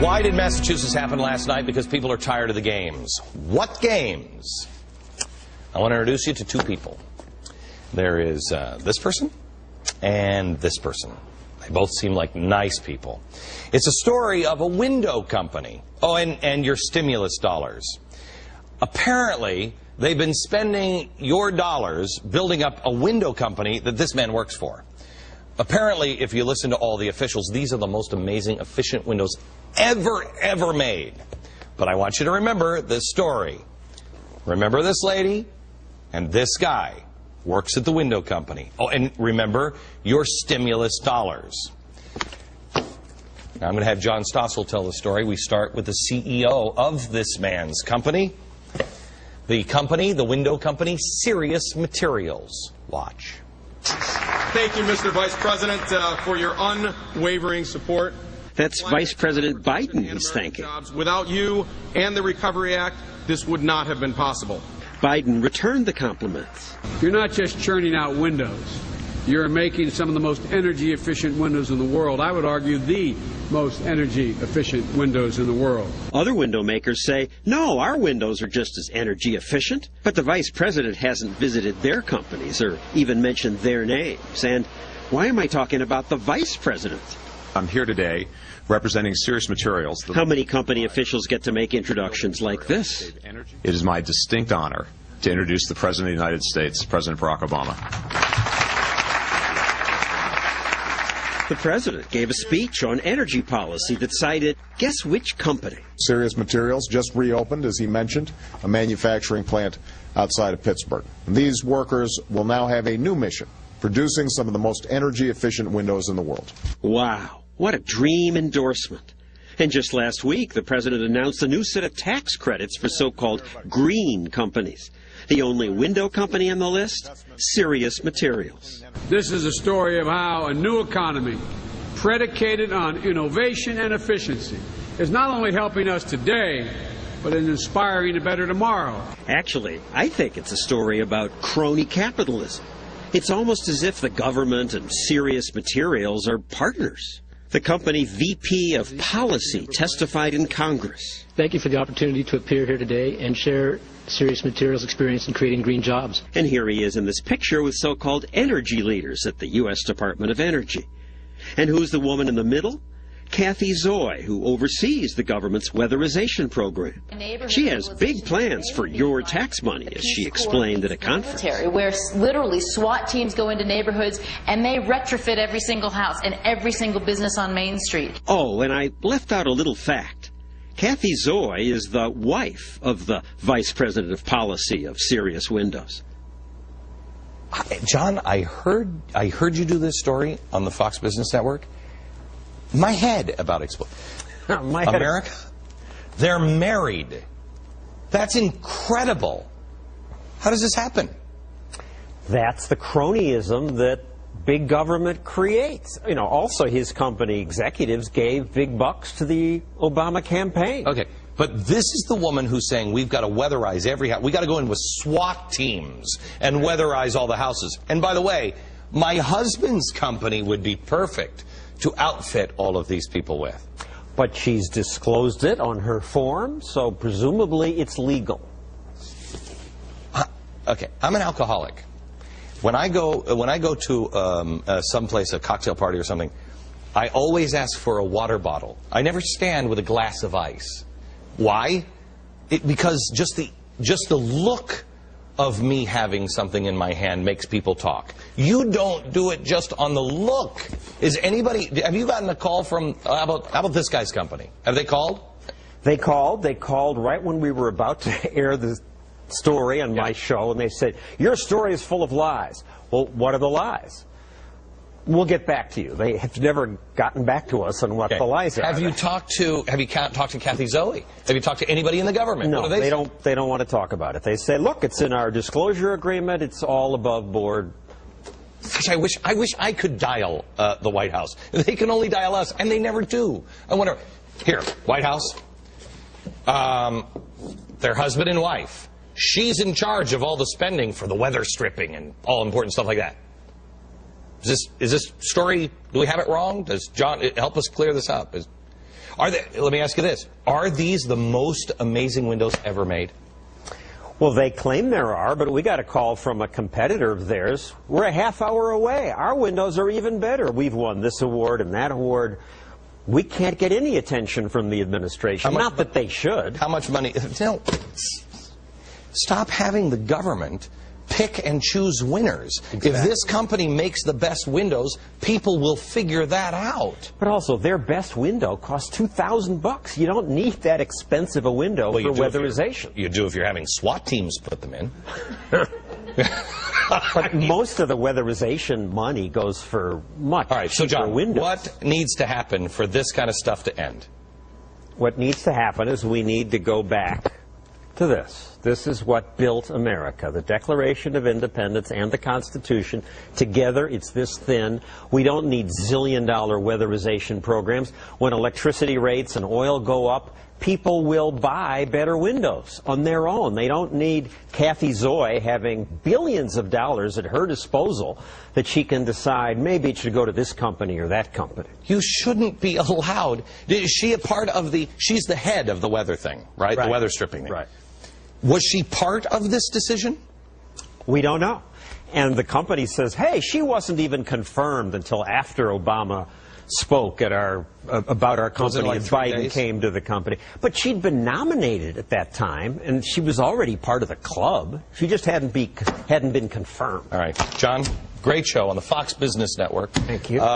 Why did Massachusetts happen last night? Because people are tired of the games. What games? I want to introduce you to two people. There is this person and this person. They both seem like nice people. It's a story of a window company. Oh, and your stimulus dollars. Apparently, they've been spending your dollars building up a window company that this man works for. Apparently, if you listen to all the officials, these are the most amazing, efficient windows ever made. But I want you to remember this story. Remember this lady and this guy works at the window company. Oh, and remember your stimulus dollars. Now I'm going to have John Stossel tell the story. We start with the CEO of this man's company. The window company, Serious Materials. Watch. Thank you, Mr. Vice President, for your unwavering support. That's Vice President Biden he's thanking. Without you and the Recovery Act, this would not have been possible. Biden returned the compliments. You're not just churning out windows. You're making some of the most energy-efficient windows in the world. I would argue the most energy-efficient windows in the world. Other window makers say, no, our windows are just as energy efficient. But the vice president hasn't visited their companies or even mentioned their names. And why am I talking about the vice president? I'm here today representing Serious Materials. How many company officials get to make introductions like this? It is my distinct honor to introduce the President of the United States, President Barack Obama. The president gave a speech on energy policy that cited, guess which company? Serious Materials just reopened, as he mentioned, a manufacturing plant outside of Pittsburgh. These workers will now have a new mission, producing some of the most energy-efficient windows in the world. Wow, what a dream endorsement. And just last week, the president announced a new set of tax credits for so-called green companies. The only window company on the list, Serious Materials. This is a story of how a new economy, predicated on innovation and efficiency, is not only helping us today, but is inspiring a better tomorrow. Actually, I think it's a story about crony capitalism. It's almost as if the government and Serious Materials are partners. The company VP of Policy testified in Congress. Thank you for the opportunity to appear here today and share Serious Materials' experience in creating green jobs. And here he is in this picture with so-called energy leaders at the U.S. Department of Energy. And who's the woman in the middle? Kathy Zoy, who oversees the government's weatherization program. She has big plans for your tax money, as she explained at a conference. Where literally SWAT teams go into neighborhoods and they retrofit every single house and every single business on Main Street. Oh, and I left out a little fact. Kathy Zoy is the wife of the Vice President of Policy of Serious Windows. John, I heard you do this story on the Fox Business Network. My head about exploded. America, they're married. That's incredible. How does this happen? That's the cronyism that big government creates. You know, also his company executives gave big bucks to the Obama campaign. Okay, but this is the woman who's saying we've got to weatherize every house. We've got to go in with SWAT teams and weatherize all the houses. And by the way, my husband's company would be perfect to outfit all of these people with. But she's disclosed it on her form, so presumably it's legal. Okay, I'm an alcoholic. When I go to someplace, a cocktail party or something, I always ask for a water bottle. I never stand with a glass of ice. Why? Because just the look of me having something in my hand makes people talk. You don't do it just on the look. Have you gotten a call from, how about this guy's company? Have they called? They called right when we were about to air the story on my show, and they said, your story is full of lies. Well, what are the lies? We'll get back to you. They have never gotten back to us on what the lies are. Have you talked to Kathy Zoe? Have you talked to anybody in the government? No, they don't want to talk about it. They say, look, it's in our disclosure agreement. It's all above board. Gosh, I wish I could dial the White House. They can only dial us, and they never do. I wonder. Here, White House. Their husband and wife. She's in charge of all the spending for the weather stripping and all important stuff like that. Is this story, do we have it wrong? Does John help us clear this up? Let me ask you this. Are these the most amazing windows ever made? Well, they claim there are, but we got a call from a competitor of theirs. We're a half hour away. Our windows are even better. We've won this award and that award. We can't get any attention from the administration. Not that they should. How much money? No. Stop having the government pick and choose winners. Exactly. If this company makes the best windows, people will figure that out. But also, their best window costs $2,000. You don't need that expensive a window for weatherization. You do if you're having SWAT teams put them in. But most of the weatherization money goes for much All right, so John, windows. what needs to happen for this kind of stuff to end? What needs to happen is we need to go back to this. This is what built America, the Declaration of Independence and the Constitution. Together, it's this thin. We don't need zillion-dollar weatherization programs. When electricity rates and oil go up, people will buy better windows on their own. They don't need Kathy Zoe having billions of dollars at her disposal that she can decide maybe it should go to this company or that company. You shouldn't be allowed. Is she a part of she's the head of the weather thing, right? The weather stripping thing. Right. Was she part of this decision? We don't know. And the company says, hey, she wasn't even confirmed until after Obama spoke at about our company and Biden came to the company. But she'd been nominated at that time, and she was already part of the club. She just hadn't been confirmed. All right. John, great show on the Fox Business Network. Thank you.